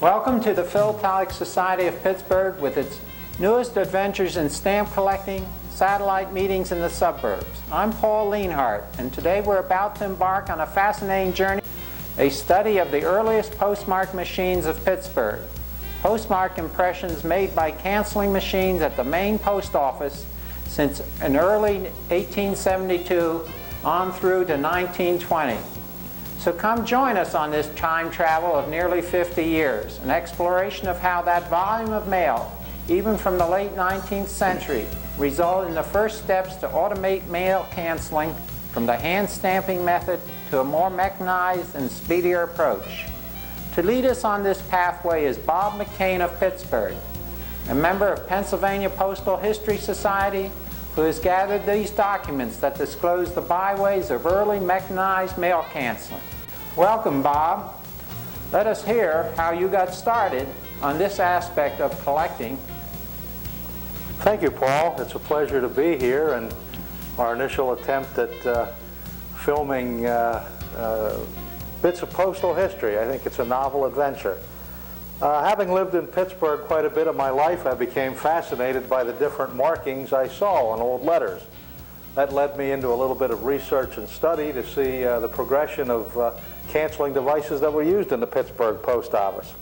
Welcome to the Philatelic Society of Pittsburgh with its newest adventures in stamp collecting, satellite meetings in the suburbs. I'm Paul Lienhart, and today we're about to embark on a fascinating journey, a study of the earliest postmark machines of Pittsburgh. Postmark impressions made by canceling machines at the main post office since in early 1872 on through to 1920. So come join us on this time travel of nearly 50 years, an exploration of how that volume of mail, even from the late 19th century, resulted in the first steps to automate mail canceling from the hand stamping method to a more mechanized and speedier approach. To lead us on this pathway is Bob McCain of Pittsburgh, a member of Pennsylvania Postal History Society, who has gathered these documents that disclose the byways of early mechanized mail canceling. Welcome, Bob. Let us hear how you got started on this aspect of collecting. Thank you, Paul. It's a pleasure to be here, and our initial attempt at filming bits of postal history. I think it's a novel adventure. Having lived in Pittsburgh quite a bit of my life, I became fascinated by the different markings I saw on old letters. That led me into a little bit of research and study to see the progression of canceling devices that were used in the Pittsburgh post office.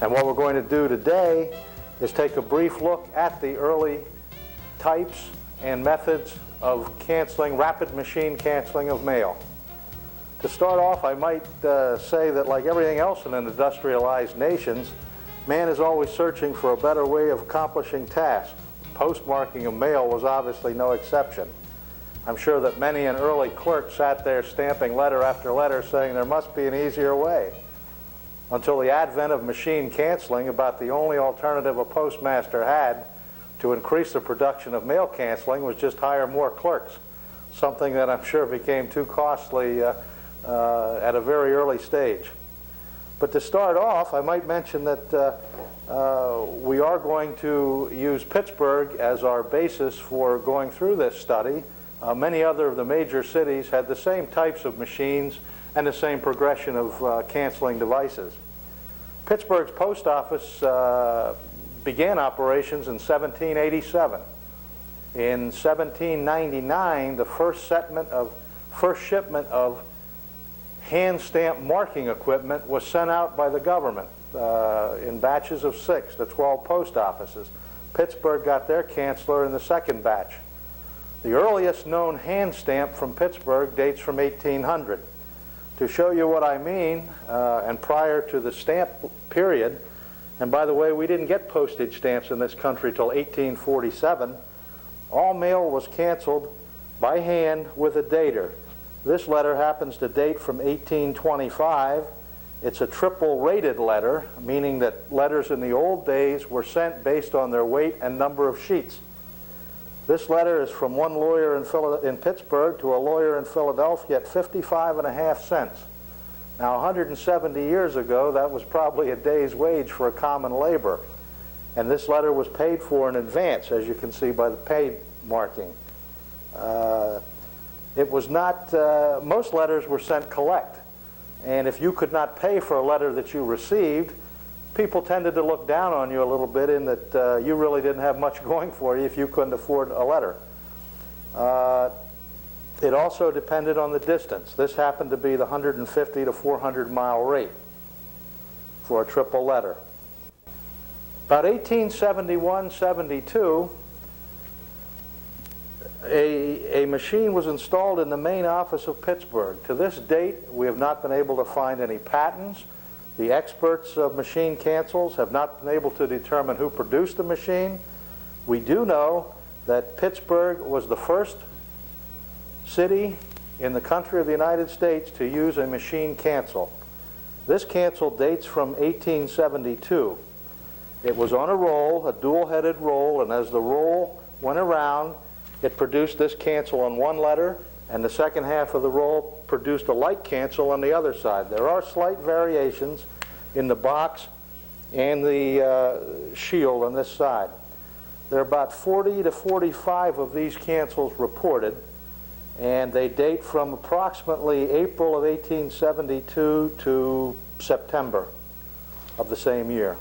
And what we're going to do today is take a brief look at the early types and methods of canceling, rapid machine canceling of mail. To start off, I might say that like everything else in industrialized nations, man is always searching for a better way of accomplishing tasks. Postmarking of mail was obviously no exception. I'm sure that many an early clerk sat there stamping letter after letter saying there must be an easier way. Until the advent of machine canceling, about the only alternative a postmaster had to increase the production of mail canceling was just hire more clerks, something that I'm sure became too costly at a very early stage. But to start off, I might mention that we are going to use Pittsburgh as our basis for going through this study. Many other of the major cities had the same types of machines and the same progression of canceling devices. Pittsburgh's post office began operations in 1787. In 1799, the first shipment of hand stamp marking equipment was sent out by the government in batches of 6 to 12 post offices. Pittsburgh got their canceller in the second batch. The earliest known hand stamp from Pittsburgh dates from 1800. To show you what I mean, and prior to the stamp period, and by the way, we didn't get postage stamps in this country till 1847, all mail was canceled by hand with a dater. This letter happens to date from 1825. It's a triple rated letter, meaning that letters in the old days were sent based on their weight and number of sheets. This letter is from one lawyer in Pittsburgh to a lawyer in Philadelphia at 55.5 cents. Now, 170 years ago, that was probably a day's wage for a common laborer. And this letter was paid for in advance, as you can see by the paid marking. It was not, most letters were sent collect. And if you could not pay for a letter that you received, people tended to look down on you a little bit in that you really didn't have much going for you if you couldn't afford a letter. It also depended on the distance. This happened to be the 150 to 400 mile rate for a triple letter. About 1871-72, a machine was installed in the main office of Pittsburgh. To this date, we have not been able to find any patents. The experts of machine cancels have not been able to determine who produced the machine. We do know that Pittsburgh was the first city in the country of the United States to use a machine cancel. This cancel dates from 1872. It was on a roll, a dual-headed roll, and as the roll went around, it produced this cancel on one letter, and the second half of the roll produced a like cancel on the other side. There are slight variations in the box and the shield on this side. There are about 40 to 45 of these cancels reported, and they date from approximately April of 1872 to September of the same year.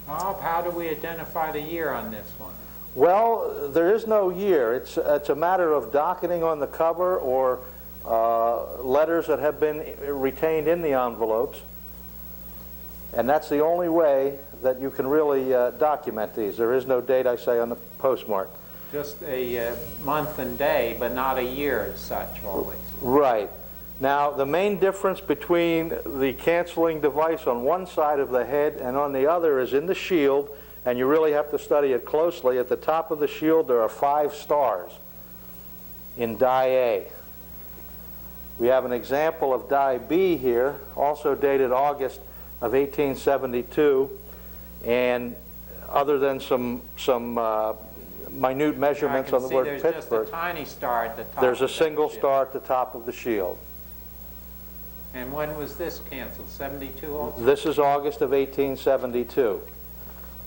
Bob, how do we identify the year on this one? Well, there is no year. It's a matter of docketing on the cover or letters that have been retained in the envelopes. And that's the only way that you can really document these. There is no date, I say, on the postmark. Just a month and day, but not a year as such always. Right. Now, the main difference between the canceling device on one side of the head and on the other is in the shield, and you really have to study it closely. At the top of the shield, there are 5 stars in die A. We have an example of die B here, also dated August of 1872, and other than some minute measurements on the word Pittsburgh, there's just a tiny star at the top. There's a single star at the top of the shield. And when was this canceled? 72 also? This is August of 1872.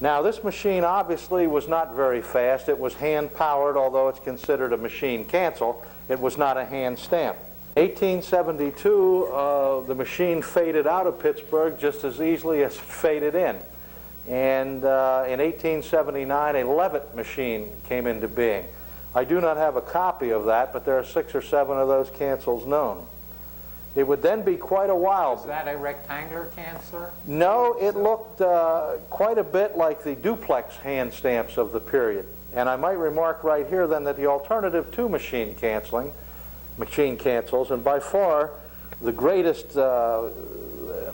Now, this machine obviously was not very fast. It was hand-powered, although it's considered a machine cancel. It was not a hand stamp. 1872, the machine faded out of Pittsburgh just as easily as it faded in. And in 1879, a Levitt machine came into being. I do not have a copy of that, but there are 6 or 7 of those cancels known. It would then be quite a while. Was that a rectangular canceller? No, it looked quite a bit like the duplex hand stamps of the period. And I might remark right here then that the alternative to machine cancels, and by far the greatest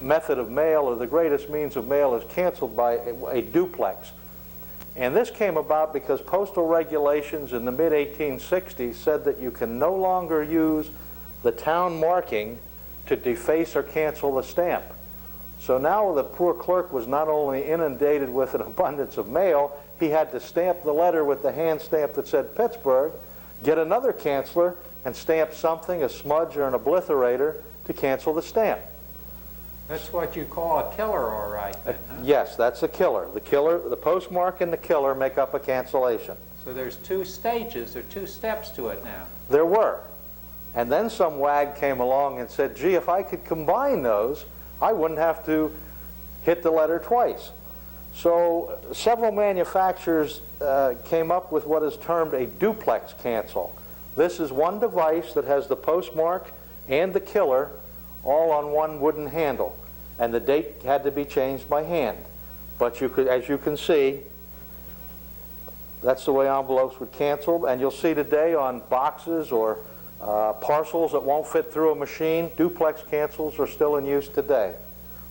method of mail, or the greatest means of mail, is canceled by a duplex. And this came about because postal regulations in the mid-1860s said that you can no longer use the town marking to deface or cancel the stamp. So now the poor clerk was not only inundated with an abundance of mail, he had to stamp the letter with the hand stamp that said Pittsburgh, get another canceller, and stamp something, a smudge or an obliterator, to cancel the stamp. That's what you call a killer, all right, then, huh? Yes, that's a killer. The postmark and the killer make up a cancellation. So there's 2 stages, or 2 steps to it now. There were. And then some wag came along and said, gee, if I could combine those, I wouldn't have to hit the letter twice. So several manufacturers came up with what is termed a duplex cancel. This is one device that has the postmark and the killer all on one wooden handle, and the date had to be changed by hand. But you could, as you can see, that's the way envelopes were canceled, and you'll see today on boxes or parcels that won't fit through a machine, duplex cancels are still in use today,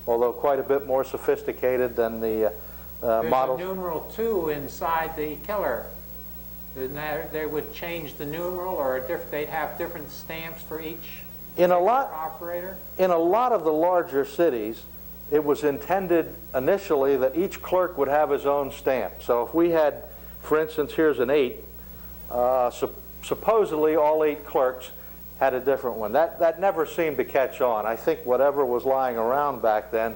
although quite a bit more sophisticated than the models. There's a numeral 2 inside the killer. They would change the numeral, or they'd have different stamps for each operator? In a lot of the larger cities, it was intended initially that each clerk would have his own stamp. So if we had, for instance, here's an 8, supposedly all 8 clerks had a different one. That never seemed to catch on. I think whatever was lying around back then,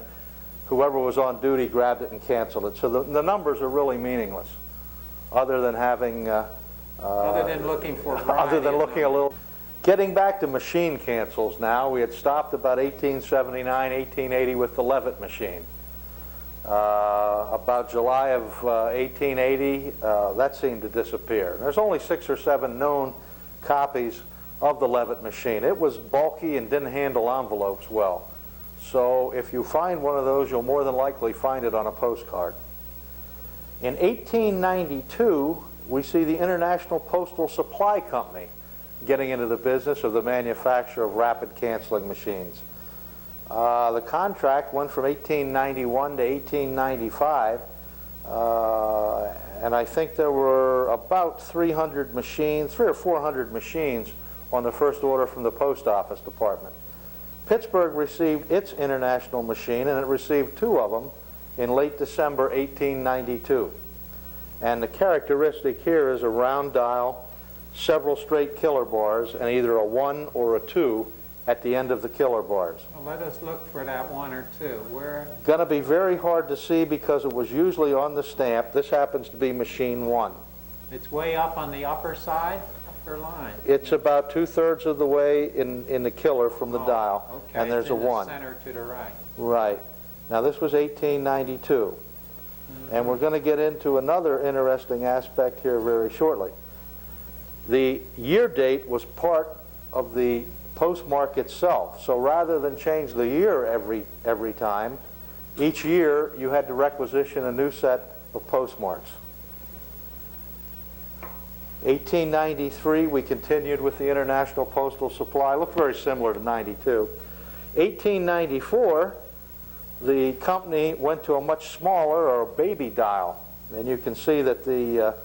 whoever was on duty grabbed it and canceled it. So the numbers are really meaningless, other than having... other than looking for variety. Other than looking a little... Getting back to machine cancels now, we had stopped about 1879, 1880 with the Levitt machine. About July of 1880, that seemed to disappear. There's only 6 or 7 known copies of the Levitt machine. It was bulky and didn't handle envelopes well. So if you find one of those, you'll more than likely find it on a postcard. In 1892, we see the International Postal Supply Company getting into the business of the manufacture of rapid canceling machines. The contract went from 1891 to 1895, and I think there were about 300 machines, 300 or 400 machines on the first order from the Post Office Department. Pittsburgh received its international machine, and it received 2 of them in late December 1892. And the characteristic here is a round dial, several straight killer bars, and either a 1 or a 2 at the end of the killer bars. Well, let us look for that 1 or 2. Where? Going to be very hard to see because it was usually on the stamp. This happens to be machine 1. It's way up on the upper side, upper line. It's about 2/3 of the way in the killer from the dial, okay. and there's it's a in 1. The center to the right. Right. Now this was 1892. And we're going to get into another interesting aspect here very shortly. The year date was part of the postmark itself. So rather than change the year every time, each year you had to requisition a new set of postmarks. 1893, we continued with the International Postal Supply. Looked very similar to 92. 1894, the company went to a much smaller, or a baby dial. And you can see that the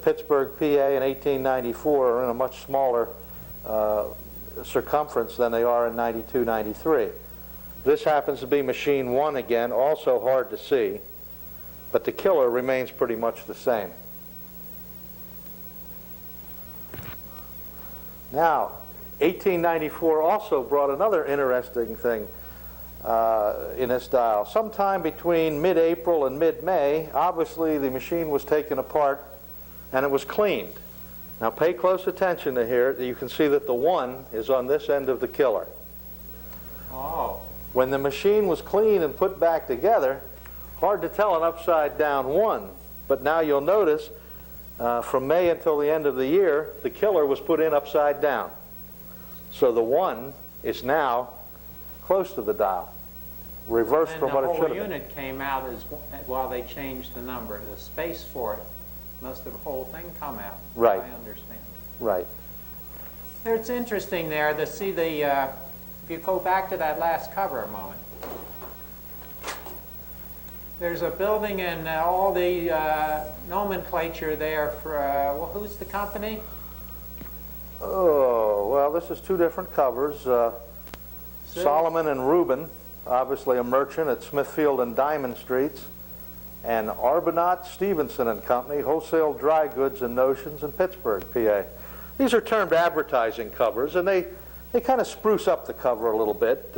Pittsburgh, PA in 1894 are in a much smaller circumference than they are in 92, 93. This happens to be machine 1 again, also hard to see, but the killer remains pretty much the same. Now, 1894 also brought another interesting thing in this dial. Sometime between mid-April and mid-May, obviously the machine was taken apart and it was cleaned. Now pay close attention to here. You can see that the 1 is on this end of the killer. Oh. When the machine was cleaned and put back together, hard to tell an upside down 1. But now you'll notice from May until the end of the year, the killer was put in upside down. So the 1 is now close to the dial, reversed from what it should have been. The whole unit came out while they changed the number. The space for it must have the whole thing come out. Right. I understand. Right. It's interesting there to see the, if you go back to that last cover a moment, there's a building and all the nomenclature there for, well, who's the company? Oh, well, this is 2 different covers. Solomon and Reuben, obviously a merchant at Smithfield and Diamond Streets, and Arbuthnot, Stevenson and Company, wholesale dry goods and notions in Pittsburgh, PA. These are termed advertising covers, and they kind of spruce up the cover a little bit.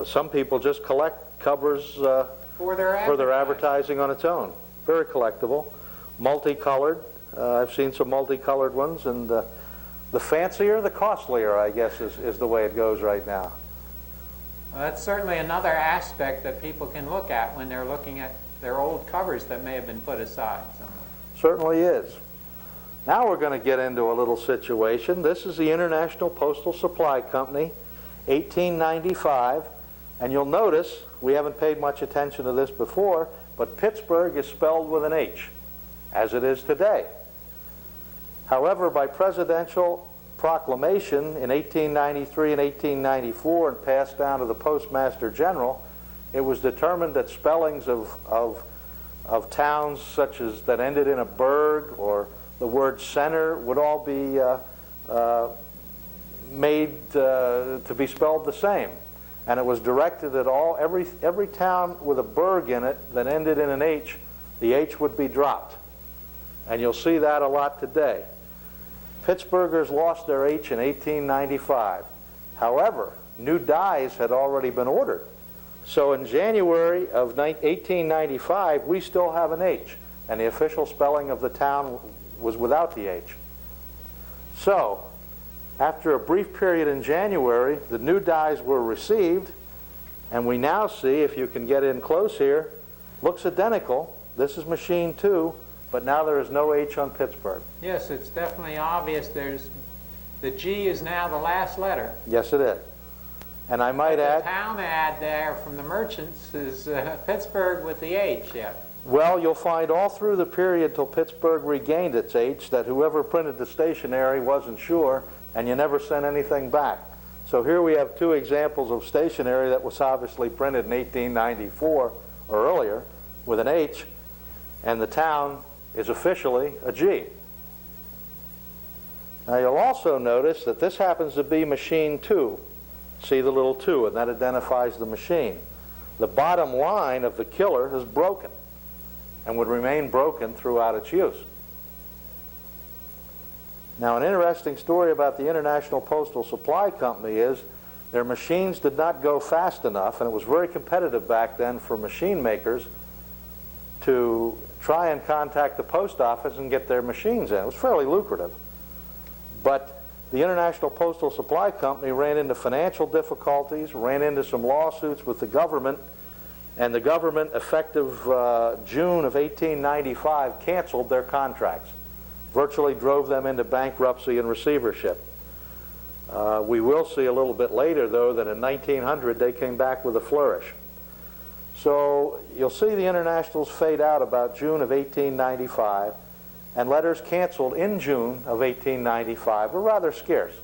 Some people just collect covers for their advertising on its own. Very collectible. Multicolored. I've seen some multicolored ones, and the fancier, the costlier, I guess, is the way it goes right now. Well, that's certainly another aspect that people can look at when they're looking at their old covers that may have been put aside somewhere. Certainly is. Now we're going to get into a little situation. This is the International Postal Supply Company, 1895, and you'll notice, we haven't paid much attention to this before, but Pittsburgh is spelled with an H, as it is today. However, by presidential proclamation in 1893 and 1894 and passed down to the Postmaster General, it was determined that spellings of towns such as that ended in a burg or the word center would all be made to be spelled the same. And it was directed that every town with a burg in it that ended in an H, the H would be dropped. And you'll see that a lot today. Pittsburghers lost their H in 1895. However, new dies had already been ordered. So in January of 1895, we still have an H, and the official spelling of the town was without the H. So, after a brief period in January, the new dies were received, and we now see, if you can get in close here, looks identical. This is machine 2. But now there is no H on Pittsburgh. Yes, it's definitely obvious. The G is now the last letter. Yes, it is. And I might add... The town ad there from the merchants is Pittsburgh with the H yet. Well, you'll find all through the period till Pittsburgh regained its H that whoever printed the stationery wasn't sure, and you never sent anything back. So here we have 2 examples of stationery that was obviously printed in 1894 or earlier with an H, and the town is officially a G. Now you'll also notice that this happens to be machine 2. See the little 2, and that identifies the machine. The bottom line of the killer is broken and would remain broken throughout its use. Now an interesting story about the International Postal Supply Company is their machines did not go fast enough, and it was very competitive back then for machine makers to try and contact the post office and get their machines in. It was fairly lucrative. But the International Postal Supply Company ran into financial difficulties, ran into some lawsuits with the government, and the government, effective June of 1895, canceled their contracts, virtually drove them into bankruptcy and receivership. We will see a little bit later, though, that in 1900 they came back with a flourish. So you'll see the internationals fade out about June of 1895, and letters canceled in June of 1895 were rather scarce.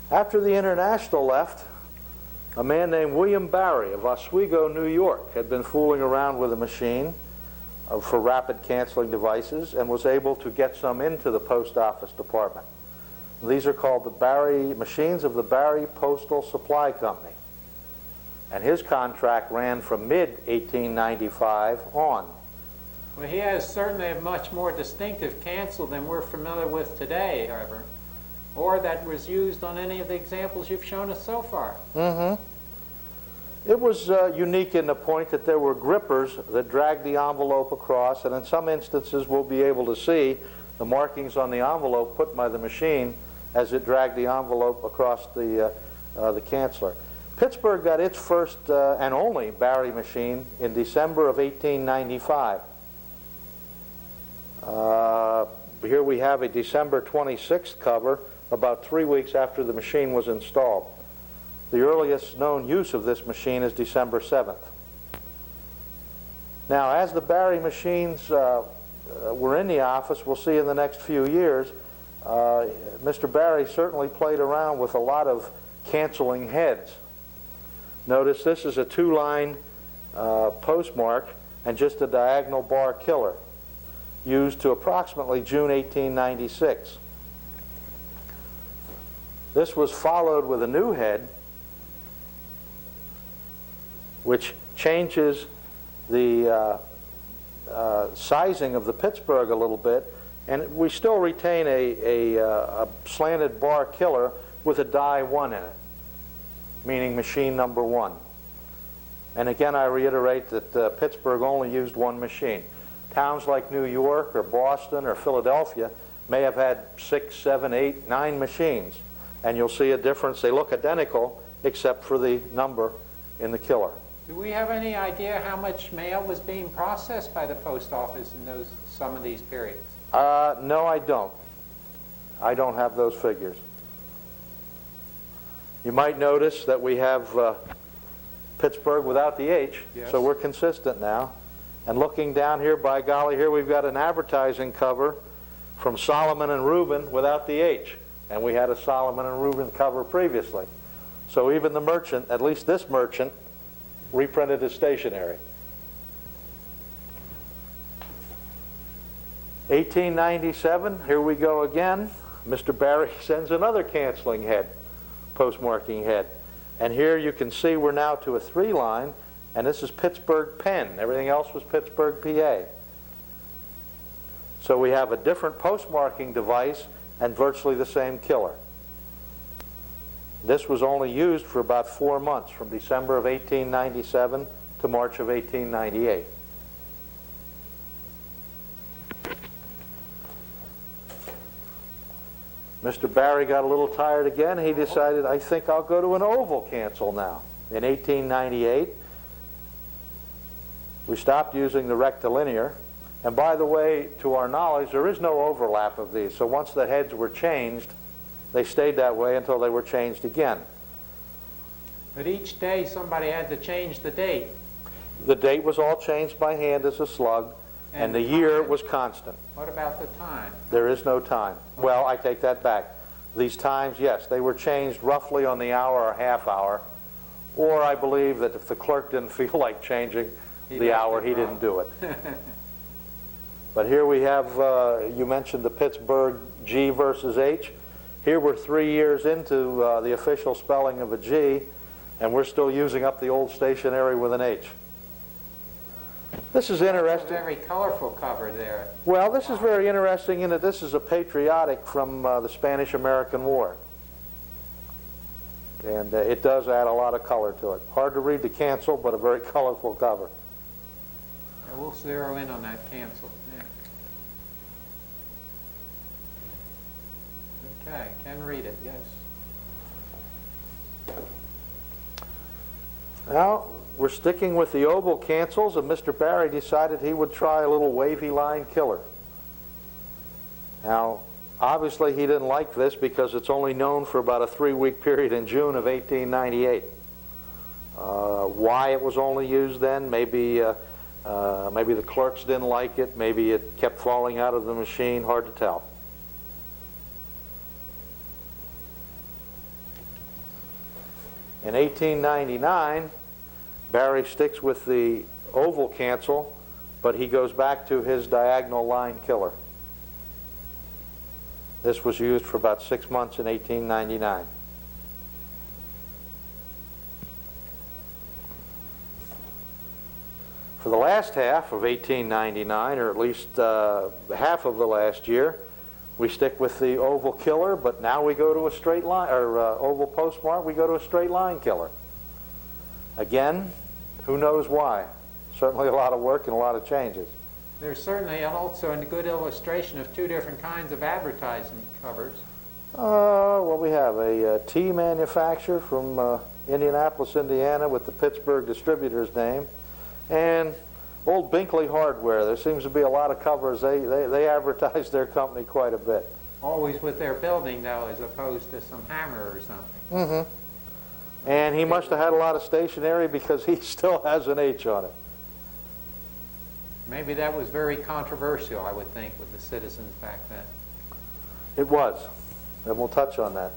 After the international left, a man named William Barry of Oswego, New York, had been fooling around with a machine for rapid canceling devices and was able to get some into the post office department. These are called the Barry machines of the Barry Postal Supply Company. And his contract ran from mid-1895 on. Well, he has certainly a much more distinctive cancel than we're familiar with today, however, or that was used on any of the examples you've shown us so far. Mm-hmm. It was unique in the point that there were grippers that dragged the envelope across, and in some instances we'll be able to see the markings on the envelope put by the machine as it dragged the envelope across the canceller. Pittsburgh got its first and only Barry machine in December of 1895. Here we have a December 26th cover, about 3 weeks after the machine was installed. The earliest known use of this machine is December 7th. Now, as the Barry machines were in the office, we'll see in the next few years, Mr. Barry certainly played around with a lot of canceling heads. Notice this is a two-line postmark and just a diagonal bar killer, used to approximately June 1896. This was followed with a new head, which changes the sizing of the Pittsburgh a little bit, and we still retain a slanted bar killer with a die 1 in it, meaning machine number 1. And again, I reiterate that Pittsburgh only used one machine. Towns like New York or Boston or Philadelphia may have had 6, 7, 8, 9 machines, and you'll see a difference. They look identical except for the number in the killer. Do we have any idea how much mail was being processed by the post office in some of these periods? No, I don't. I don't have those figures. You might notice that we have Pittsburgh without the H, yes. So we're consistent now. And looking down here, by golly, here we've got an advertising cover from Solomon and Reuben without the H. And we had a Solomon and Reuben cover previously. So even the merchant, at least this merchant, reprinted his stationery. 1897, here we go again. Mr. Barry sends another canceling head, postmarking head. And here you can see we're now to a 3-line, and this is Pittsburgh Penn. Everything else was Pittsburgh, PA. So we have a different postmarking device and virtually the same killer. This was only used for about 4 months, from December of 1897 to March of 1898. Mr. Barry got a little tired again. He decided, I think I'll go to an oval cancel now. In 1898, we stopped using the rectilinear. And by the way, to our knowledge, there is no overlap of these. So once the heads were changed, they stayed that way until they were changed again. But each day somebody had to change the date. The date was all changed by hand as a slug, and the year was constant. What about the time? There is no time. Well, I take that back. These times, yes, they were changed roughly on the hour or half hour, or I believe that if the clerk didn't feel like changing the hour, he didn't do it. But here we have, you mentioned the Pittsburgh G versus H. Here we're 3 years into the official spelling of a G, and we're still using up the old stationery with an H. This is interesting. Very colorful cover there. Well, this is very interesting in that this is a patriotic from the Spanish-American War. And it does add a lot of color to it. Hard to read the cancel, but a very colorful cover. And we'll zero in on that cancel. Yeah. Okay, can read it, yes. Now, we're sticking with the oval cancels, and Mr. Barry decided he would try a little wavy line killer. Now, obviously he didn't like this because it's only known for about a 3-week period in June of 1898. Why it was only used then, maybe the clerks didn't like it, maybe it kept falling out of the machine, hard to tell. In 1899, Barry sticks with the oval cancel, but he goes back to his diagonal line killer. This was used for about 6 months in 1899. For the last half of 1899, or at least half of the last year, we stick with the oval killer, but now we go to a straight line, or oval postmark, we go to a straight line killer. Again, who knows why? Certainly a lot of work and a lot of changes. There's certainly also a good illustration of 2 different kinds of advertising covers. Well, we have a tea manufacturer from Indianapolis, Indiana, with the Pittsburgh distributor's name, and old Binkley Hardware. There seems to be a lot of covers. They advertise their company quite a bit. Always with their building, though, as opposed to some hammer or something. Mm-hmm. And he must have had a lot of stationery because he still has an H on it. Maybe that was very controversial, I would think, with the citizens back then. It was, and we'll touch on that.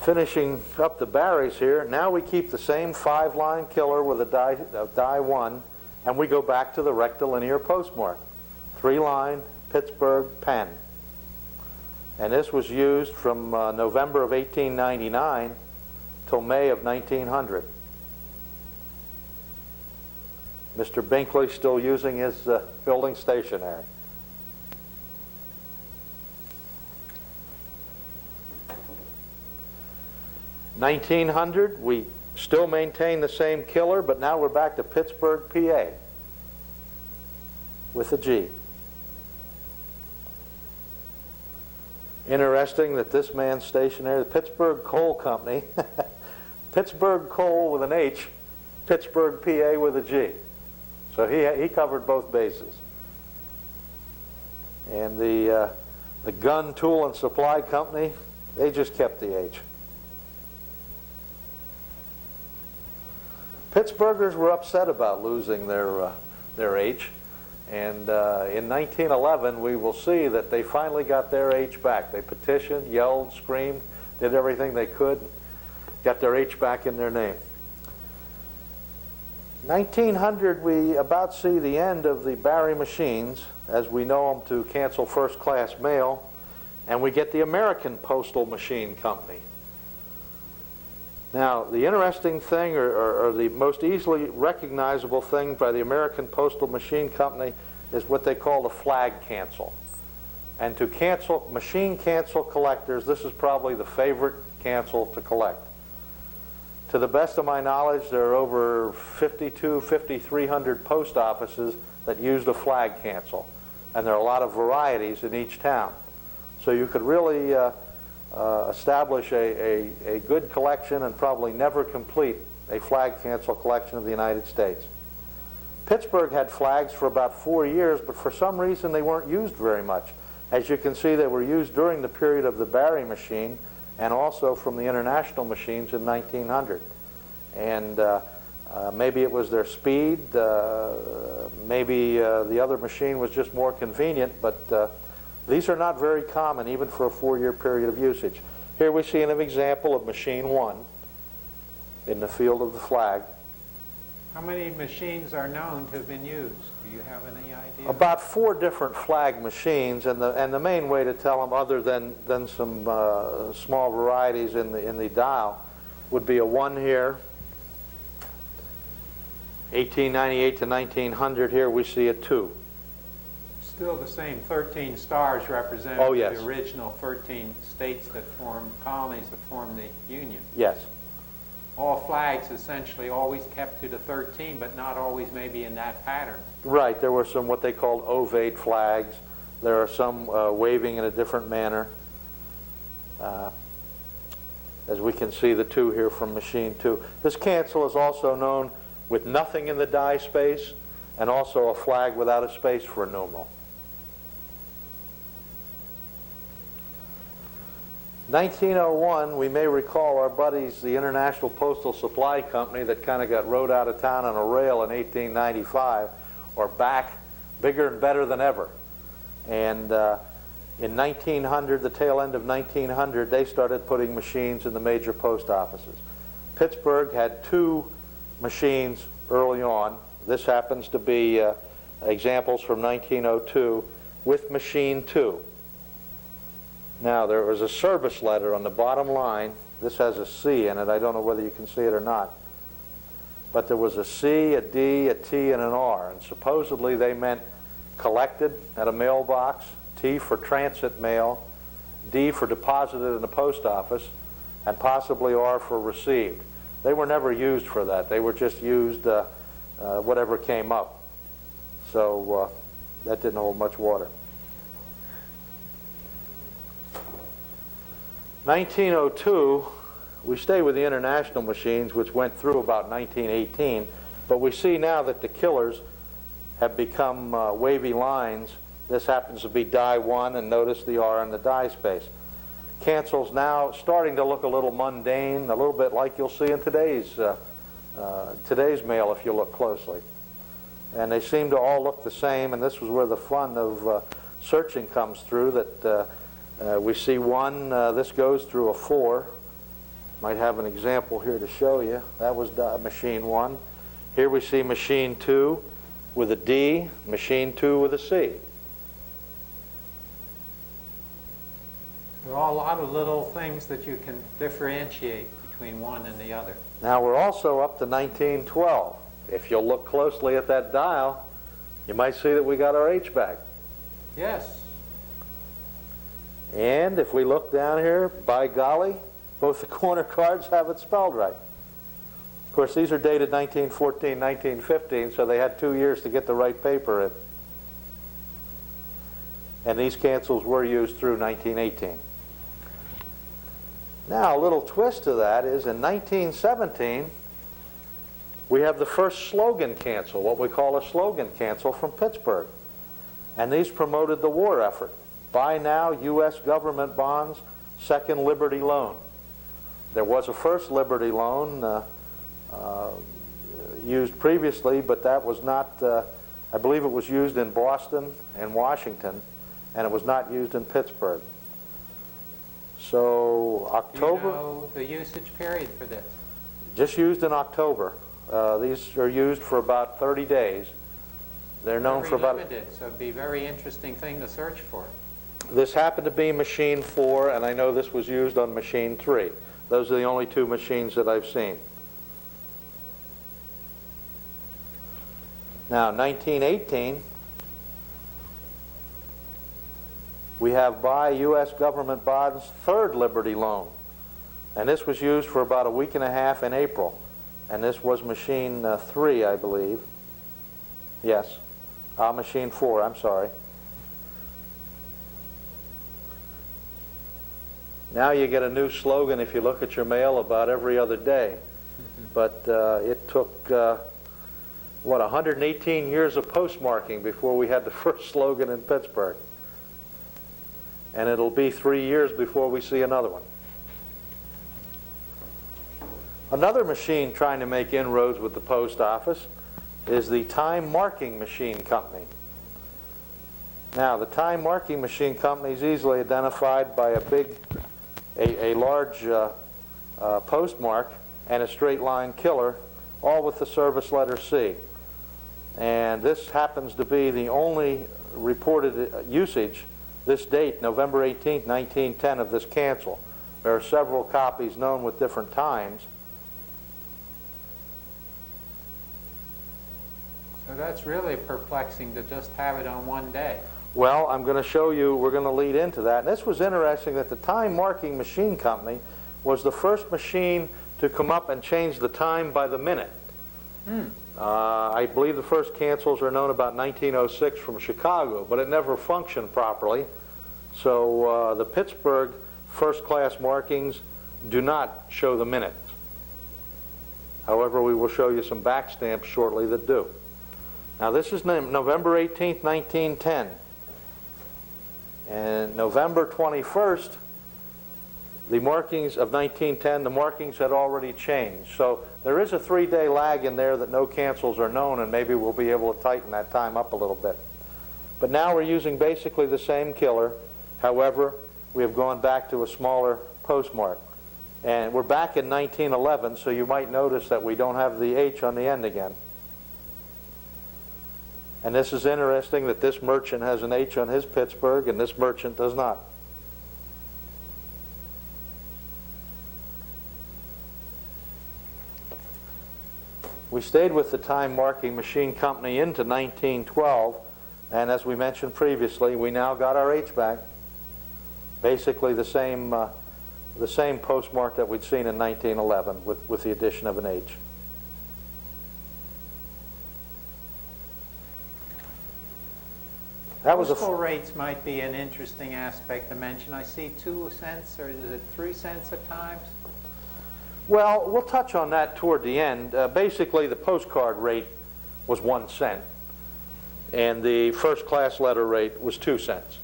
Finishing up the Barrys here, now we keep the same 5-line killer with a die 1, and we go back to the rectilinear postmark. 3-line Pittsburgh pen. And this was used from November of 1899 till May of 1900. Mr. Binkley still using his building stationery. In 1900, we still maintain the same killer, but now we're back to Pittsburgh, PA, with a G. Interesting that this man's stationery, the Pittsburgh Coal Company, Pittsburgh Coal with an H, Pittsburgh, PA with a G. So he covered both bases. And the Gun, Tool, and Supply Company, they just kept the H. Pittsburghers were upset about losing their H. And in 1911, we will see that they finally got their H back. They petitioned, yelled, screamed, did everything they could, got their H back in their name. 1900, we about see the end of the Barry machines, as we know them to cancel first-class mail, and we get the American Postal Machine Company. Now, the interesting thing, or the most easily recognizable thing by the American Postal Machine Company is what they call the flag cancel. And to machine cancel collectors, this is probably the favorite cancel to collect. To the best of my knowledge, there are over 5,300 post offices that use the flag cancel. And there are a lot of varieties in each town. So you could really establish a good collection and probably never complete a flag cancel collection of the United States. Pittsburgh had flags for about 4 years, but for some reason they weren't used very much. As you can see, they were used during the period of the Barry machine and also from the international machines in 1900. And maybe it was their speed, maybe the other machine was just more convenient, but these are not very common even for a 4-year period of usage. Here we see an example of machine 1 in the field of the flag. How many machines are known to have been used? Do you have any idea? About 4 different flag machines, and the main way to tell them, other than some small varieties in the dial, would be a 1 here. 1898 to 1900, here we see a 2. Still the same 13 stars represent the original 13 states that formed, colonies that formed the Union. Yes. All flags essentially always kept to the 13, but not always maybe in that pattern. Right. There were some what they called ovate flags, There are some waving in a different manner. As we can see the two here from machine 2. This cancel is also known with nothing in the die space and also a flag without a space for a numeral. 1901, we may recall our buddies, the International Postal Supply Company that kind of got rode out of town on a rail in 1895, are back bigger and better than ever. And in 1900, the tail end of 1900, they started putting machines in the major post offices. Pittsburgh had 2 machines early on. This happens to be examples from 1902 with machine 2. Now, there was a service letter on the bottom line. This has a C in it. I don't know whether you can see it or not. But there was a C, a D, a T, and an R. And supposedly they meant collected at a mailbox, T for transit mail, D for deposited in the post office, and possibly R for received. They were never used for that. They were just used whatever came up. So that didn't hold much water. 1902, we stay with the international machines, which went through about 1918, but we see now that the killers have become wavy lines. This happens to be die 1, and notice the R in the die space. Cancels now starting to look a little mundane, a little bit like you'll see in today's mail if you look closely. And they seem to all look the same, and this was where the fun of searching comes through, that we see one, this goes through a 4. Might have an example here to show you. That was machine 1. Here we see machine 2 with a D, machine 2 with a C. There are a lot of little things that you can differentiate between one and the other. Now we're also up to 1912. If you'll look closely at that dial, you might see that we got our H back. Yes. And if we look down here, by golly, both the corner cards have it spelled right. Of course, these are dated 1914, 1915, so they had 2 years to get the right paper in. And these cancels were used through 1918. Now, a little twist to that is in 1917, we have the first slogan cancel, what we call a slogan cancel from Pittsburgh. And these promoted the war effort. Buy now, U.S. government bonds, second Liberty loan. There was a first Liberty loan used previously, but that was not, I believe it was used in Boston and Washington, and it was not used in Pittsburgh. So October... Do you know the usage period for this? Just used in October. These are used for about 30 days. They're known for about... Very limited, so it'd be a very interesting thing to search for. This happened to be machine 4, and I know this was used on machine 3. Those are the only 2 machines that I've seen. Now, 1918, we have buy U.S. government bonds, third Liberty loan. And this was used for about a week and a half in April. And this was machine 3, I believe. Yes. Machine 4, I'm sorry. Now you get a new slogan if you look at your mail about every other day. But it took, 118 years of postmarking before we had the first slogan in Pittsburgh. And it'll be 3 years before we see another one. Another machine trying to make inroads with the post office is the Time Marking Machine Company. Now, the Time Marking Machine Company is easily identified by a large postmark and a straight line killer, all with the service letter C. And this happens to be the only reported usage, this date, November 18, 1910, of this cancel. There are several copies known with different times. So that's really perplexing to just have it on one day. Well, I'm going to show you, we're going to lead into that. And this was interesting that the Time Marking Machine Company was the first machine to come up and change the time by the minute. I believe the first cancels are known about 1906 from Chicago, but it never functioned properly. So the Pittsburgh first-class markings do not show the minutes. However, we will show you some back stamps shortly that do. Now this is November 18th, 1910. And November 21st, the markings of 1910, the markings had already changed. So there is a 3-day lag in there that no cancels are known, and maybe we'll be able to tighten that time up a little bit. But now we're using basically the same killer. However, we have gone back to a smaller postmark. And we're back in 1911, so you might notice that we don't have the H on the end again. And this is interesting that this merchant has an H on his Pittsburgh and this merchant does not. We stayed with the Time Marking Machine Company into 1912, and as we mentioned previously, we now got our H back. Basically the same postmark that we'd seen in 1911 with the addition of an H. Postal rates might be an interesting aspect to mention. I see 2 cents, or is it 3 cents at times? Well, we'll touch on that toward the end. Basically, the postcard rate was 1 cent, and the first-class letter rate was 2 cents.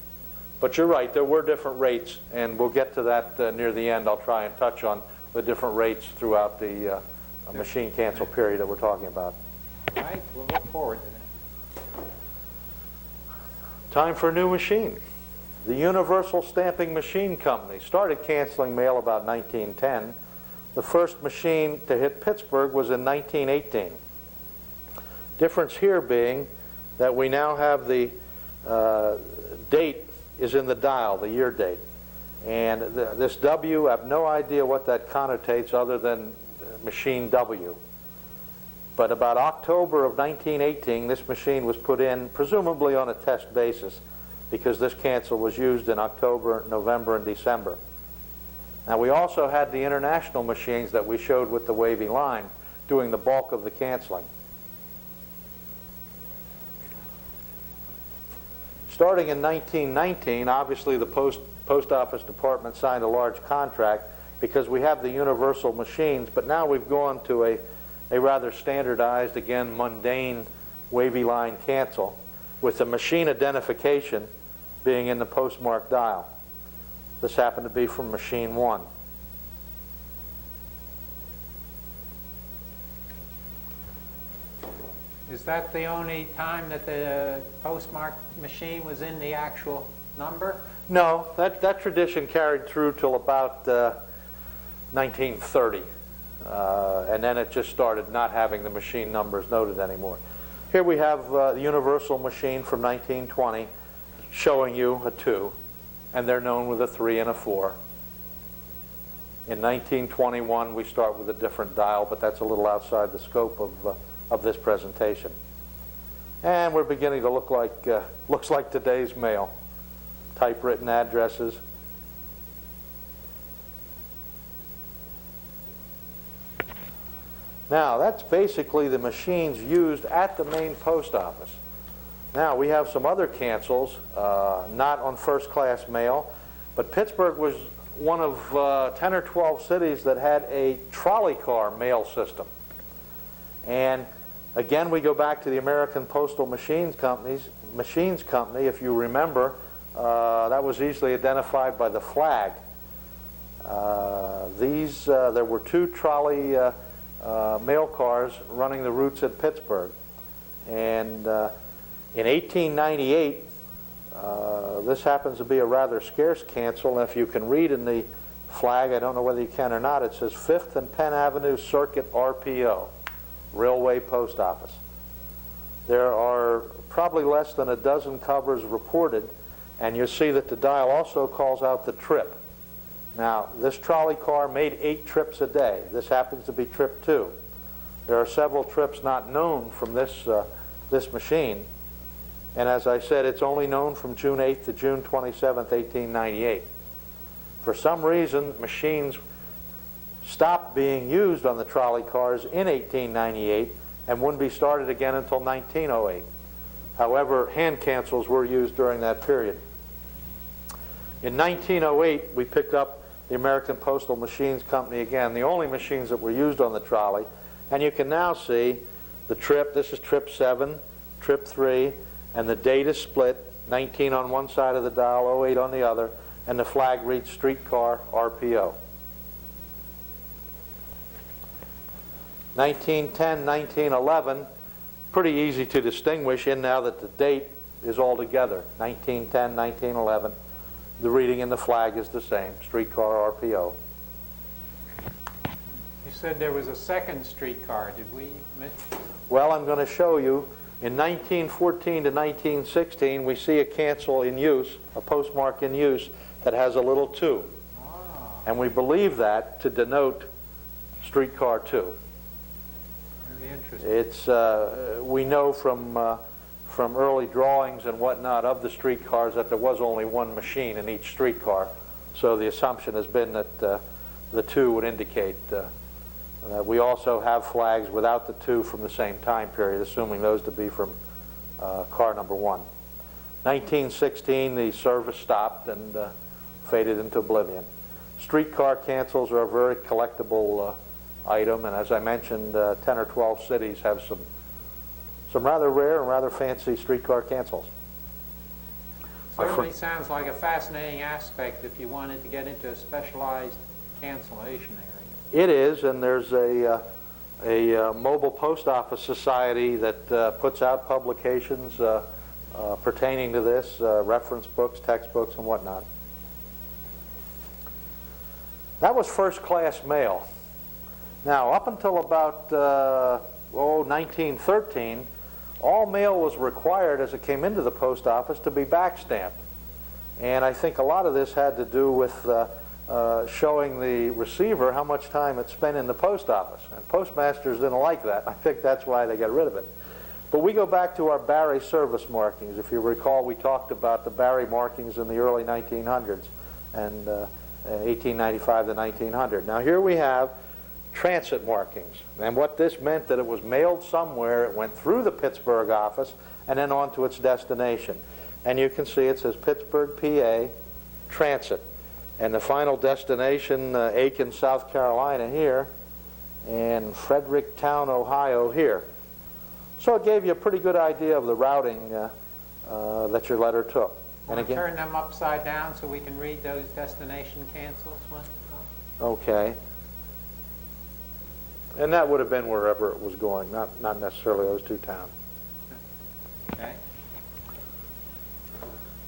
But you're right, there were different rates, and we'll get to that near the end. I'll try and touch on the different rates throughout the machine cancel period that we're talking about. All right, we'll look forward to that. Time for a new machine. The Universal Stamping Machine Company started canceling mail about 1910. The first machine to hit Pittsburgh was in 1918. Difference here being that we now have the date is in the dial, the year date. And this W, I have no idea what that connotates other than machine W. But about October of 1918, this machine was put in, presumably on a test basis, because this cancel was used in October, November, and December. Now, we also had the international machines that we showed with the wavy line doing the bulk of the canceling. Starting in 1919, obviously the Post Office Department signed a large contract because we have the universal machines, but now we've gone to a rather standardized, again, mundane wavy line cancel with the machine identification being in the postmark dial. This happened to be from machine 1. Is that the only time that the postmark machine was in the actual number? No, that tradition carried through till about 1930. And then it just started not having the machine numbers noted anymore. Here we have the universal machine from 1920 showing you a 2, and they're known with a 3 and a 4. In 1921 we start with a different dial, but that's a little outside the scope of this presentation. And we're beginning to look like looks like today's mail. Typewritten addresses. Now, that's basically the machines used at the main post office. Now, we have some other cancels, not on first-class mail, but Pittsburgh was one of 10 or 12 cities that had a trolley car mail system. And again, we go back to the American Postal Machines Company. If you remember, that was easily identified by the flag. There were 2 trolley mail cars running the routes at Pittsburgh. And in 1898, this happens to be a rather scarce cancel. And if you can read in the flag, I don't know whether you can or not, it says 5th and Penn Avenue Circuit RPO, Railway Post Office. There are probably less than a dozen covers reported, and you see that the dial also calls out the trip. Now, this trolley car made 8 trips a day. This happens to be trip 2. There are several trips not known from this machine. And as I said, it's only known from June 8th to June 27th, 1898. For some reason, machines stopped being used on the trolley cars in 1898, and wouldn't be started again until 1908. However, hand cancels were used during that period. In 1908, we picked up the American Postal Machines Company again, the only machines that were used on the trolley. And you can now see the trip. This is trip 7, trip 3, and the date is split, 19 on one side of the dial, 08 on the other, and the flag reads streetcar RPO. 1910, 1911, pretty easy to distinguish in now that the date is all together, 1910, 1911. The reading in the flag is the same, streetcar RPO. You said there was a second streetcar. Did we miss? Well, I'm going to show you. In 1914 to 1916, we see a cancel in use, a postmark in use that has a little 2. Ah. And we believe that to denote streetcar 2. Really interesting. It's, we know from early drawings and whatnot of the streetcars that there was only one machine in each streetcar. So the assumption has been that the 2 would indicate we also have flags without the 2 from the same time period, assuming those to be from car number 1. 1916, the service stopped and faded into oblivion. Streetcar cancels are a very collectible item, and as I mentioned, 10 or 12 cities have some rather rare and rather fancy streetcar cancels. Certainly sounds like a fascinating aspect if you wanted to get into a specialized cancellation area. It is, and there's a mobile post office society that puts out publications pertaining to this, reference books, textbooks, and whatnot. That was first-class mail. Now, up until about 1913, all mail was required as it came into the post office to be backstamped. And I think a lot of this had to do with showing the receiver how much time it spent in the post office. And postmasters didn't like that. I think that's why they got rid of it. But we go back to our Barry service markings. If you recall, we talked about the Barry markings in the early 1900s, and 1895 to 1900. Now here we have transit markings. And what this meant that it was mailed somewhere, it went through the Pittsburgh office, and then on to its destination. And you can see it says Pittsburgh, PA, transit. And the final destination, Aiken, South Carolina here, and Fredericktown, Ohio here. So it gave you a pretty good idea of the routing that your letter took. And again, turn them upside down so we can read those destination cancels once. Okay. And that would have been wherever it was going, not necessarily those two towns. Okay.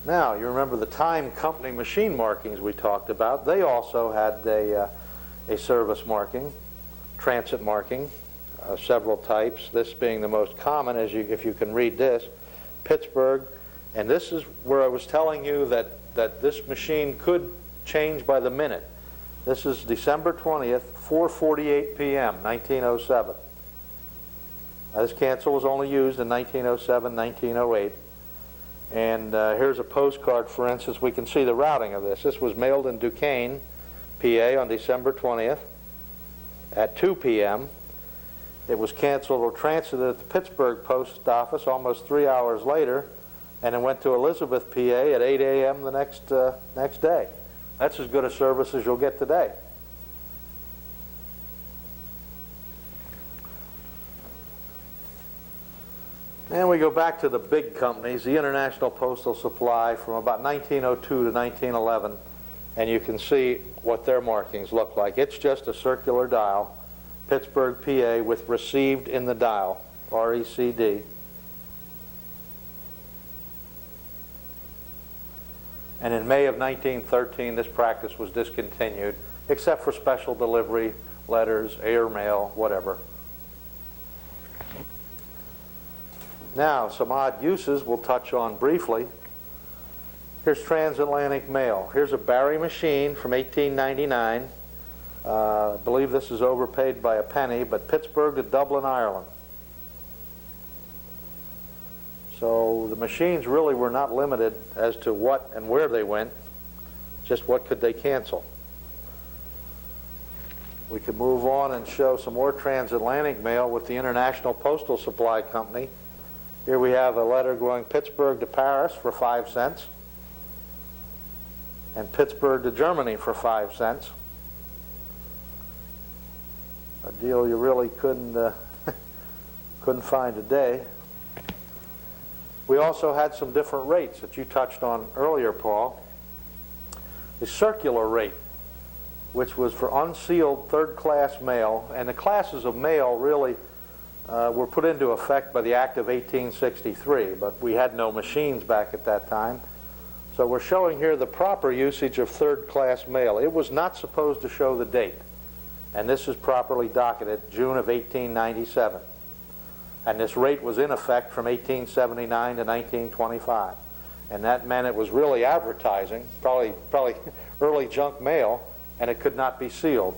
Now, you remember the time company machine markings we talked about. They also had a service marking, transit marking, several types. This being the most common, if you can read this, Pittsburgh. And this is where I was telling you that this machine could change by the minute. This is December 20th, 4:48 p.m., 1907. Now, this cancel was only used in 1907, 1908. And here's a postcard, for instance. We can see the routing of this. This was mailed in Duquesne, PA on December 20th at 2 p.m. It was canceled or transited at the Pittsburgh post office almost 3 hours later, and it went to Elizabeth, PA at 8 a.m. the next day. That's as good a service as you'll get today. And we go back to the big companies, the International Postal Supply from about 1902 to 1911, and you can see what their markings look like. It's just a circular dial, Pittsburgh, PA, with received in the dial, RECD. And in May of 1913, this practice was discontinued, except for special delivery letters, air mail, whatever. Now, some odd uses we'll touch on briefly. Here's transatlantic mail. Here's a Barry machine from 1899. I believe this is overpaid by a penny, but Pittsburgh to Dublin, Ireland. So the machines really were not limited as to what and where they went, just what could they cancel. We can move on and show some more transatlantic mail with the International Postal Supply Company. Here we have a letter going Pittsburgh to Paris for 5 cents and Pittsburgh to Germany for 5 cents. A deal you really couldn't find today. We also had some different rates that you touched on earlier, Paul. The circular rate, which was for unsealed third-class mail, and the classes of mail really were put into effect by the Act of 1863, but we had no machines back at that time. So we're showing here the proper usage of third-class mail. It was not supposed to show the date, and this is properly docketed June of 1897. And this rate was in effect from 1879 to 1925. And that meant it was really advertising, probably early junk mail, and it could not be sealed.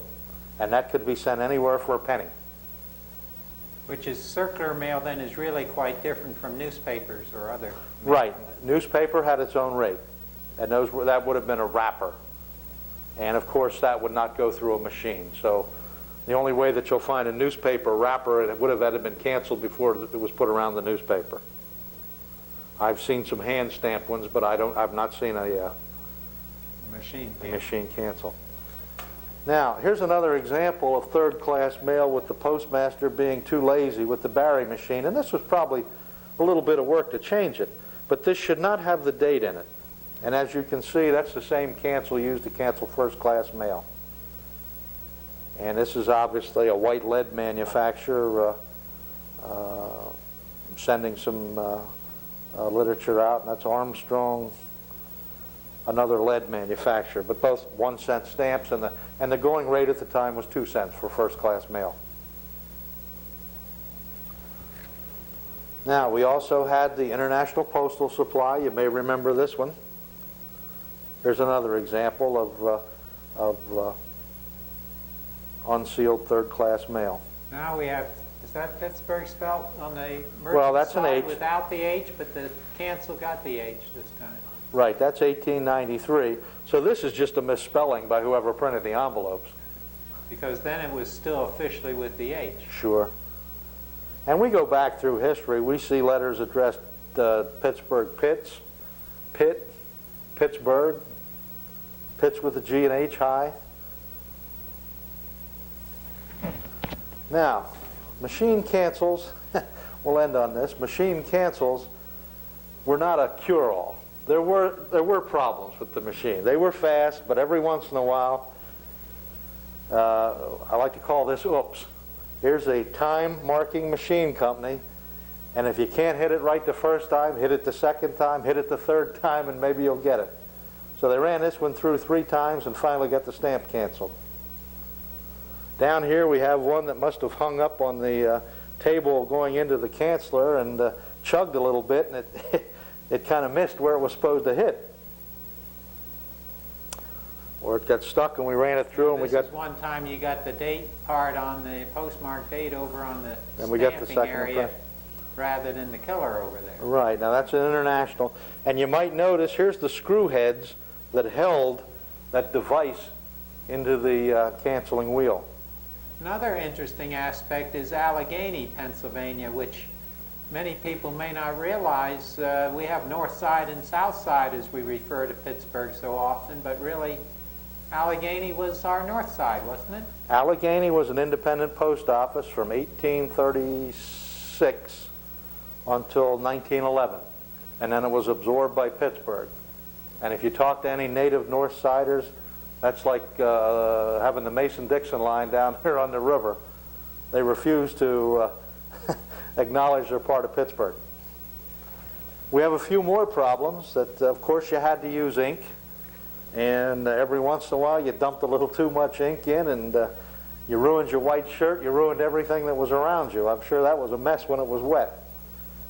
And that could be sent anywhere for a penny. Which is circular mail then is really quite different from newspapers or other mail. Right. Newspaper had its own rate. And that would have been a wrapper. And of course that would not go through a machine. So the only way that you'll find a newspaper wrapper, it would have had to been canceled before it was put around the newspaper. I've seen some hand-stamped ones, but I've not seen a machine cancel. Now, here's another example of third-class mail with the postmaster being too lazy with the Barry machine, and this was probably a little bit of work to change it, but this should not have the date in it. And as you can see, that's the same cancel used to cancel first-class mail. And this is obviously a white lead manufacturer sending some literature out, and that's Armstrong, another lead manufacturer, but both 1 cent stamps, and the going rate at the time was 2 cents for first-class mail. Now, we also had the International Postal Supply. You may remember this one. Here's another example of unsealed third-class mail. Now we have, is that Pittsburgh spelled on the merchant Well, that's an side H. without the H, but the cancel got the H this time. Right, that's 1893. So this is just a misspelling by whoever printed the envelopes. Because then it was still officially with the H. Sure. And we go back through history. We see letters addressed Pittsburgh Pitts, Pitt, Pittsburgh, Pitts with a G and H high. Now, machine cancels, we'll end on this. Machine cancels were not a cure-all. There were problems with the machine. They were fast, but every once in a while, I like to call this oops. Here's a time-marking machine company, and if you can't hit it right the first time, hit it the second time, hit it the third time, and maybe you'll get it. So they ran this one through 3 times and finally got the stamp canceled. Down here we have one that must have hung up on the table going into the canceller and chugged a little bit, and it kind of missed where it was supposed to hit. Or it got stuck and we ran it through and we got... This is one time you got the date part on the postmark date over on the and we got the stamping second area press. rather than the killer over there. Right, now that's an international. And you might notice here's the screw heads that held that device into the canceling wheel. Another interesting aspect is Allegheny, Pennsylvania, which many people may not realize. We have North Side and South Side as we refer to Pittsburgh so often, but really Allegheny was our North Side, wasn't it? Allegheny was an independent post office from 1836 until 1911, and then it was absorbed by Pittsburgh. And if you talk to any native North Siders, that's like having the Mason-Dixon line down here on the river. They refuse to acknowledge they're part of Pittsburgh. We have a few more problems that, of course, you had to use ink. And every once in a while, you dumped a little too much ink in, and you ruined your white shirt. You ruined everything that was around you. I'm sure that was a mess when it was wet.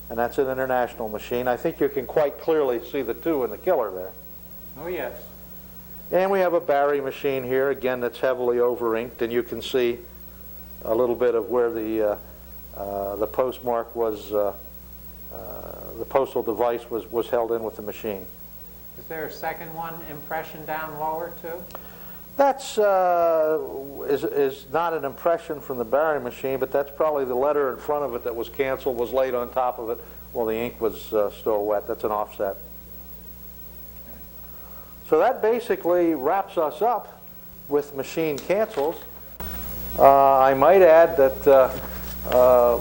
And that's an international machine. I think you can quite clearly see the 2 in the killer there. Oh, yes. And we have a Barry machine here, again, that's heavily over-inked, and you can see a little bit of where the postmark was, the postal device was held in with the machine. Is there a second one impression down lower, too? That's is not an impression from the Barry machine, but that's probably the letter in front of it that was canceled, was laid on top of it while the ink was still wet. That's an offset. So that basically wraps us up with machine cancels. I might add that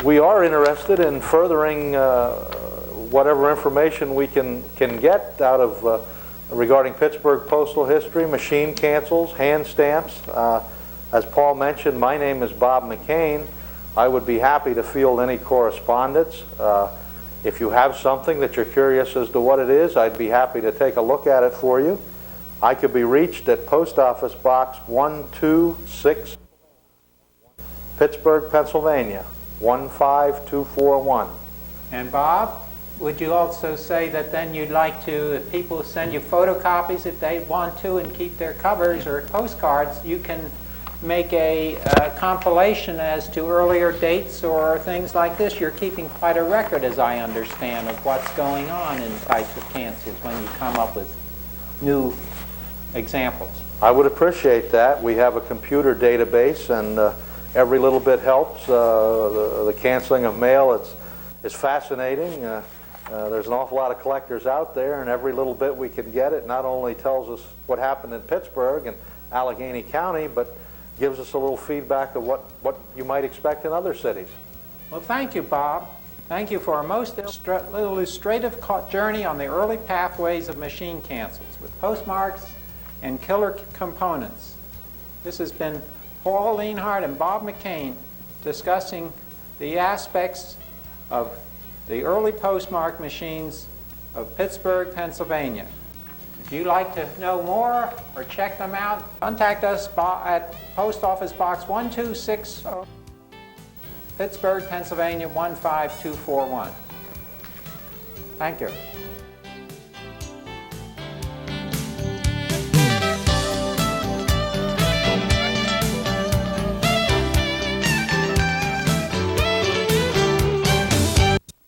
we are interested in furthering whatever information we can get out of regarding Pittsburgh postal history, machine cancels, hand stamps. As Paul mentioned, my name is Bob McCain. I would be happy to field any correspondence. If you have something that you're curious as to what it is, I'd be happy to take a look at it for you. I could be reached at Post Office Box 126, Pittsburgh, Pennsylvania, 15241. And Bob, would you also say that then you'd like to, if people send you photocopies if they want to and keep their covers or postcards, you can make a compilation as to earlier dates or things like this? You're keeping quite a record, as I understand, of what's going on in types of cancels when you come up with new examples. I would appreciate that. We have a computer database, and every little bit helps. The canceling of mail, it's fascinating. There's an awful lot of collectors out there, and every little bit we can get it not only tells us what happened in Pittsburgh and Allegheny County, but gives us a little feedback of what you might expect in other cities. Well, thank you, Bob. Thank you for a most illustrative journey on the early pathways of machine cancels with postmarks and killer components. This has been Paul Lienhardt and Bob McCain discussing the aspects of the early postmark machines of Pittsburgh, Pennsylvania. If you'd like to know more or check them out, contact us at Post Office Box 1260, Pittsburgh, Pennsylvania 15241. Thank you.